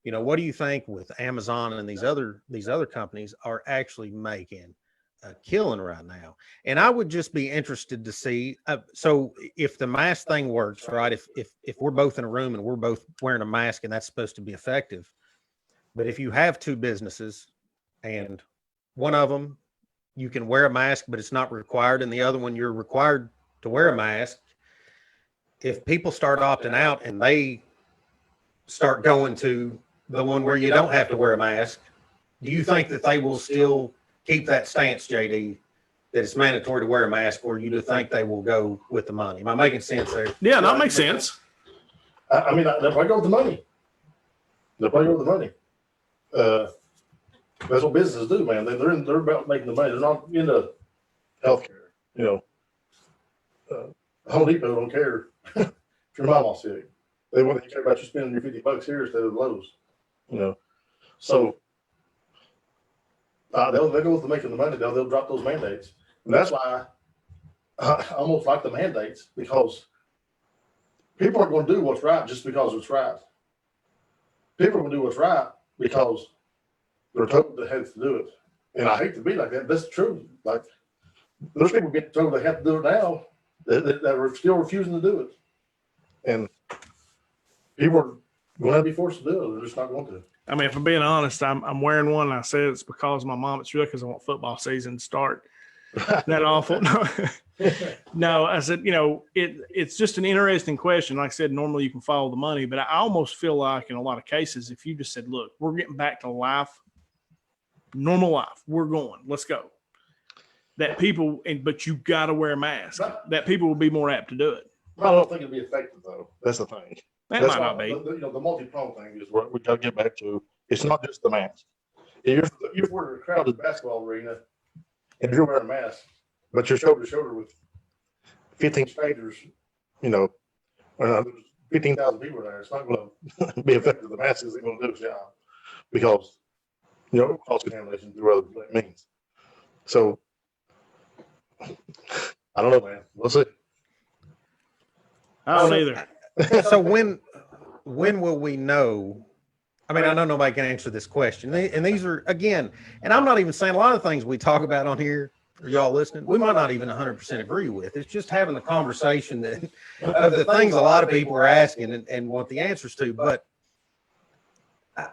You know, what do you think with Amazon and these other companies are actually making a killing right now? And I would just be interested to see. So if the mask thing works, right? If we're both in a room and we're both wearing a mask and that's supposed to be effective, But if you have two businesses and one of them you can wear a mask, but it's not required, and the other one you're required to wear a mask, if people start opting out and they start going to the one where you don't have to wear a mask, do you think that they will still keep that stance, JD, that it's mandatory to wear a mask, or you do think they will go with the money? Am I making sense there? Yeah, that makes sense. I mean, they'll probably go with the money. They'll probably go with the money. That's what businesses do, man. They're about making the money. They're not into healthcare. You know, Home Depot don't care if your mama's sick. They want to care about you spending your $50 here instead of Lowe's. You know, so they'll go with the making the money. They'll drop those mandates, and that's why I almost like the mandates, because people aren't going to do what's right just because it's right. People are going to do what's right because they're told they have to do it. And I hate to be like that. That's true. Like, there's people getting told they have to do it now that are still refusing to do it. And people are going to be forced to do it. They're just not going to. I mean, if I'm being honest, I'm wearing one. And I said it's because of my mom. It's really because I want football season to start. That awful? No. No, I said, you know, it's just an interesting question. Like I said, normally you can follow the money, but I almost feel like in a lot of cases, if you just said, look, we're getting back to life, normal life, we're going, let's go. That people, but you got to wear a mask. That people will be more apt to do it. I don't think it'll be effective, though. That's the thing. That That's might why not be. the multi-pronged thing is what we got to get back to. It's not just the mask. If we're in a crowded basketball arena and you're wearing a mask, but you're shoulder to shoulder with 15 strangers, you know, or there's 15,000 people there, it's not going to be effective. The mask isn't going to do its job because, you know, cross contamination through other means. So, I don't know, man. We'll see. I don't either. So when will we know? I mean, I know nobody can answer this question, and these are, again, and I'm not even saying a lot of things we talk about on here, or y'all listening, we might not even 100% agree with. It's just having the conversation that of the things a lot of people are asking and want the answers to. But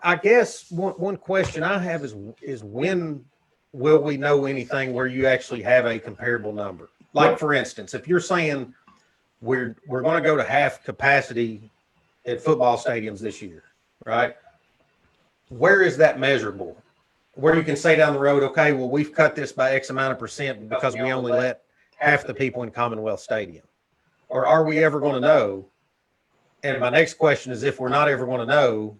I guess one question I have is when will we know anything where you actually have a comparable number? Like, for instance, if you're saying we're going to go to half capacity at football stadiums this year, right? Where is that measurable? Where you can say down the road, okay, well, we've cut this by X amount of percent because we only let half the people in Commonwealth Stadium. Or are we ever going to know? And my next question is, if we're not ever going to know,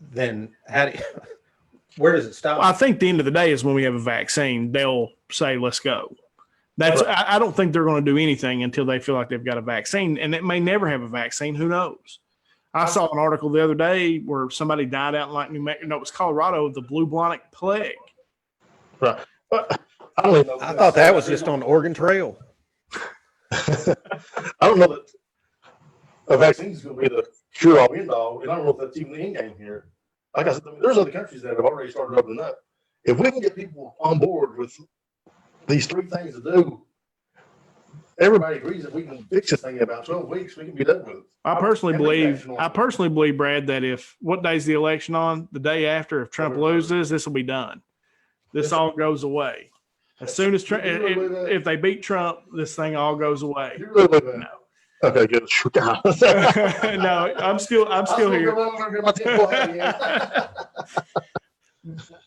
then where does it stop? I think the end of the day is when we have a vaccine, they'll say, let's go. That's, I don't think they're going to do anything until they feel like they've got a vaccine, and it may never have a vaccine. Who knows? I saw an article the other day where somebody died out in like New Mexico. No, it was Colorado, the bubonic plague. Right. But I don't even know. I thought that was just on Oregon Trail. I don't know that a vaccine is going to be the cure all end all, and I don't know if that's even the end game here. Like I said, there's other countries that have already started opening up. If we can get people on board with these three things to do, everybody agrees that we can fix this thing in about 12 weeks. We can be done with it. I personally believe, Brad, that if what day's the election on? The day after, if Trump loses, this will be done. This all goes away. As soon as Trump, if they beat Trump, this thing all goes away. You really believe that? No. Okay, good. No, I'm still here.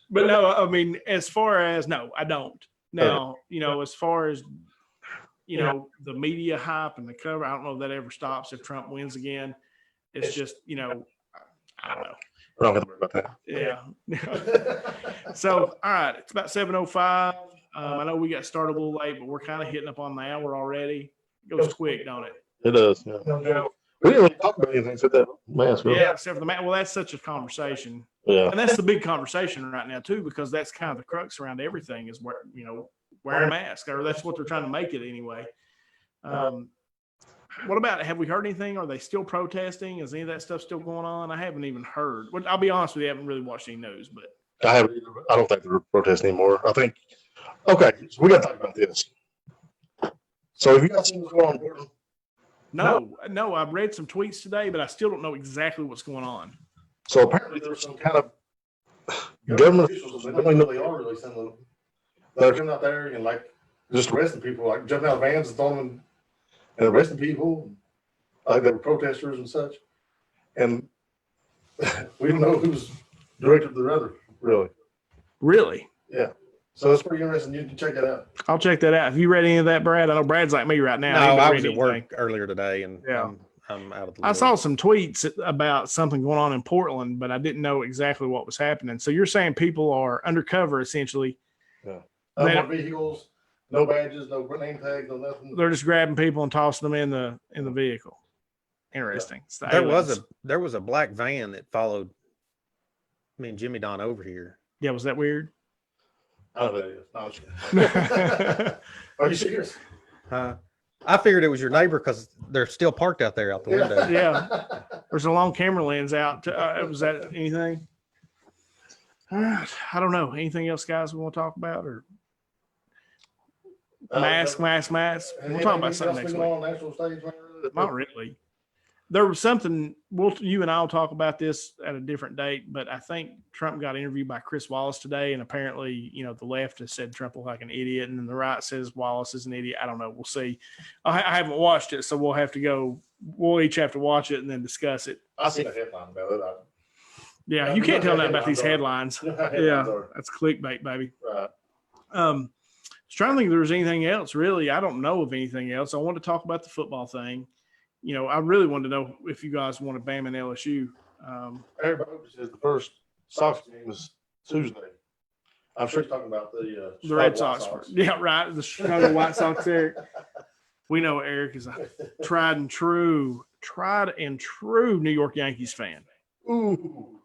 But no, I mean, as far as, no, I don't. Now, you know, as far as, you know, the media hype and the cover, I don't know if that ever stops if Trump wins again. It's just, you know, I don't know. I don't have to worry about that. Yeah. So, all right, it's about 7:05. I know we got started a little late, but we're kind of hitting up on the hour already. It goes quick, don't it? It does. Yeah. We didn't really talk about anything except that mask. Really. Yeah, except for the man. Well, that's such a conversation. Yeah. And that's the big conversation right now, too, because that's kind of the crux around everything is, wearing a mask, or that's what they're trying to make it anyway. What about, have we heard anything? Are they still protesting? Is any of that stuff still going on? I haven't even heard. I'll be honest with you, I haven't really watched any news, but. I don't think they're protesting anymore. I think, okay, so we got to talk about this. So have you guys seen what's going on in Portland? No, I've read some tweets today, but I still don't know exactly what's going on. So apparently there's some kind of government officials, they don't even know they are really, some of them, that are coming out there and like just arresting people, like jumping out of vans and throwing them and arresting people, like they were protesters and such. And we don't know who's directed the other, really. Really? Yeah. So it's pretty interesting. You can check that out. I'll check that out. Have you read any of that, Brad? I know Brad's like me right now. No, He hasn't I read was at anything. work earlier today, and Yeah. I'm out of the I loop. saw some tweets about something going on in Portland, but I didn't know exactly what was happening. So you're saying people are undercover essentially. They No don't- vehicles, no badges, no name tags, no nothing. They're just grabbing people and tossing them in the vehicle. Interesting. It's the There aliens. was a black van that followed me and Jimmy Don over here. Yeah, was that weird? I don't know who that is. No, are you serious? I figured it was your neighbor because they're still parked out there out the window. Yeah. There's a long camera lens out. Was that anything? All right. I don't know. Anything else, guys, we want to talk about? Or mask? We'll talk about something next week. On national stage, man? Not really. There was something. You and I'll talk about this at a different date. But I think Trump got interviewed by Chris Wallace today, and apparently, the left has said Trump looked like an idiot, and then the right says Wallace is an idiot. I don't know. We'll see. I haven't watched it, so we'll have to go. We'll each have to watch it and then discuss it. I seen a headline about it. Yeah, you can't tell that about these headlines. Yeah, Yeah, that's clickbait, baby. right. I was trying to think if there was anything else. Really, I don't know of anything else. I want to talk about the football thing. I really wanted to know if you guys wanted Bama and LSU. Everybody says the first Sox game is Tuesday. I'm sure he's talking about the The Chicago Red White Sox. Yeah, right. The Chicago White Sox, Eric. We know Eric is a tried and true New York Yankees fan. Ooh.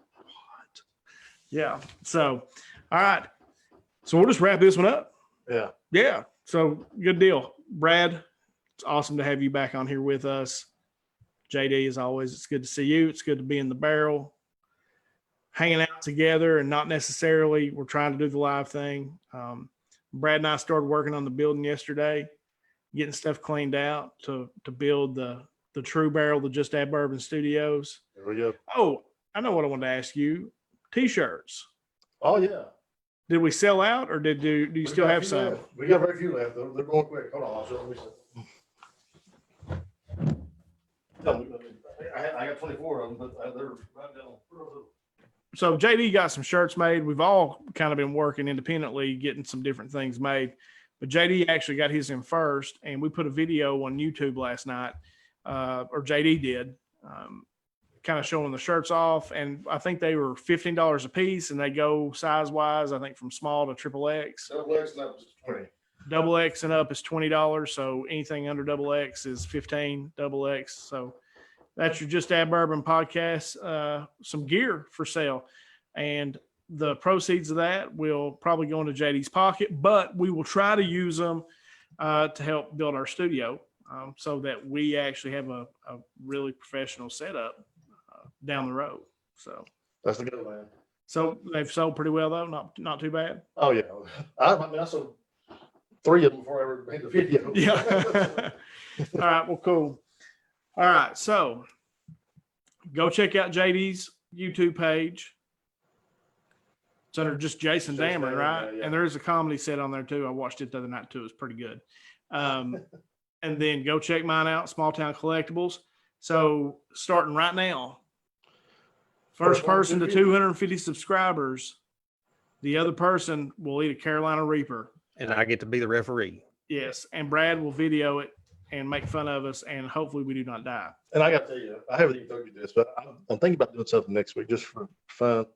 Yeah. So, all right. So we'll just wrap this one up. Yeah. Yeah. So good deal. Brad, it's awesome to have you back on here with us. JD, as always, it's good to see you. It's good to be in the barrel, hanging out together, and not necessarily we're trying to do the live thing. Brad and I started working on the building yesterday, getting stuff cleaned out to build the True Barrel, the Just Add Bourbon Studios. There we go. Oh, I know what I wanted to ask you. T-shirts. Oh, yeah. Did we sell out, or do you still have some? We got very few left. They're going quick. Hold on. I'll show you. I got 24 of them, but they're right down. So JD got some shirts made. We've all kind of been working independently, getting some different things made. But JD actually got his in first, and we put a video on YouTube last night, or JD did, kind of showing the shirts off. And I think they were $15 a piece, and they go size-wise, I think from small to triple X. Double X, that was 20. Double X and up is $20. So anything under double X is 15, double X. So that's your Just Add Bourbon podcast, some gear for sale. And the proceeds of that will probably go into JD's pocket, but we will try to use them to help build our studio so that we actually have a really professional setup down the road. So That's the good man. So they've sold pretty well though, not too bad. Oh, yeah. I sold 3 of them before I ever made the video. Yeah. All right. Well, cool. All right. So go check out JD's YouTube page. It's under just Jason Jason Dameron, Dameron, right? yeah. And there is a comedy set on there too. I watched it the other night too. It was pretty good. And then go check mine out, Small Town Collectibles. So starting right now, first person to 250 subscribers, the other person will eat a Carolina Reaper. And I get to be the referee. Yes, and Brad will video it and make fun of us, and hopefully we do not die. And I got to tell you, I haven't even told you this, but I'm thinking about doing something next week just for fun.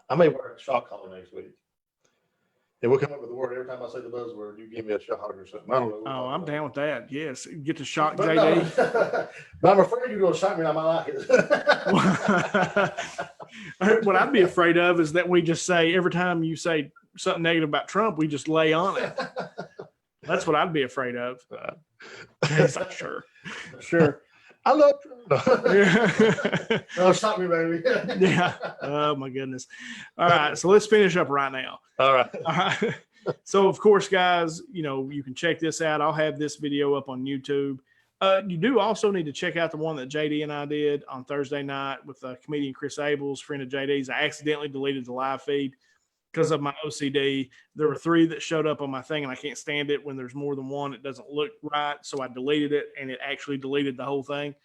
I may wear a shock collar next week. And we'll come up with a word every time I say the buzzword. You give me a shock or something. I don't know. Oh, I'm down with that. Yes, get to shock But, JD. no, but I'm afraid you're going to shock me and I might like it. What I'd be afraid of is that we just say every time you say something negative about Trump, we just lay on it. That's what I'd be afraid of. He's like, sure. I love Trump. Yeah. No, shock me, baby. Yeah. Oh my goodness. All right. So let's finish up right now. All right. All right. So of course, guys, you can check this out. I'll have this video up on YouTube. You do also need to check out the one that JD and I did on Thursday night with comedian Chris Abels, friend of JD's. I accidentally deleted the live feed because of my OCD. There were 3 that showed up on my thing, and I can't stand it when there's more than one. It doesn't look right. So I deleted it, and it actually deleted the whole thing.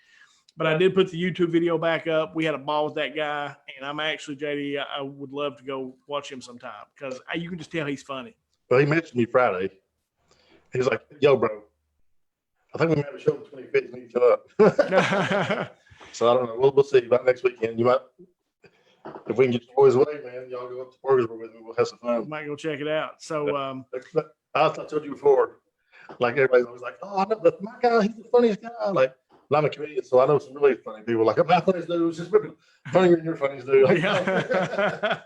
But I did put the YouTube video back up. We had a ball with that guy, and I'm actually, JD, I would love to go watch him sometime because you can just tell he's funny. Well, he mentioned me Friday. He was like, "Yo, bro, I think we might have a show the 25th. We need to come up." So I don't know. We'll see about next weekend. You might, if we can get the boys away, man. Y'all go up to Burgersville with me. We'll have some fun. Might go check it out. So I told you before, like everybody's always like, "Oh, I know my guy. He's the funniest guy." Like, I'm a comedian, so I know some really funny people. Like, I'm not funniest dude. It's just funnier than your funniest dude. Like, yeah.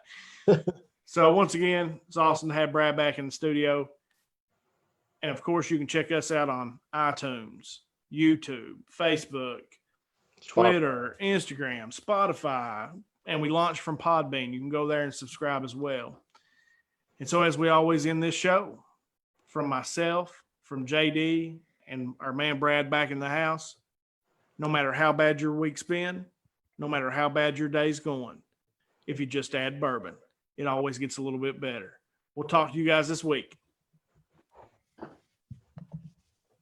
So once again, it's awesome to have Brad back in the studio. And of course, you can check us out on iTunes, YouTube, Facebook, Twitter, Instagram, Spotify, and we launched from Podbean. You can go there and subscribe as well. And so as we always end this show, from myself, from JD, and our man Brad back in the house, no matter how bad your week's been, no matter how bad your day's going, if you just add bourbon, it always gets a little bit better. We'll talk to you guys this week.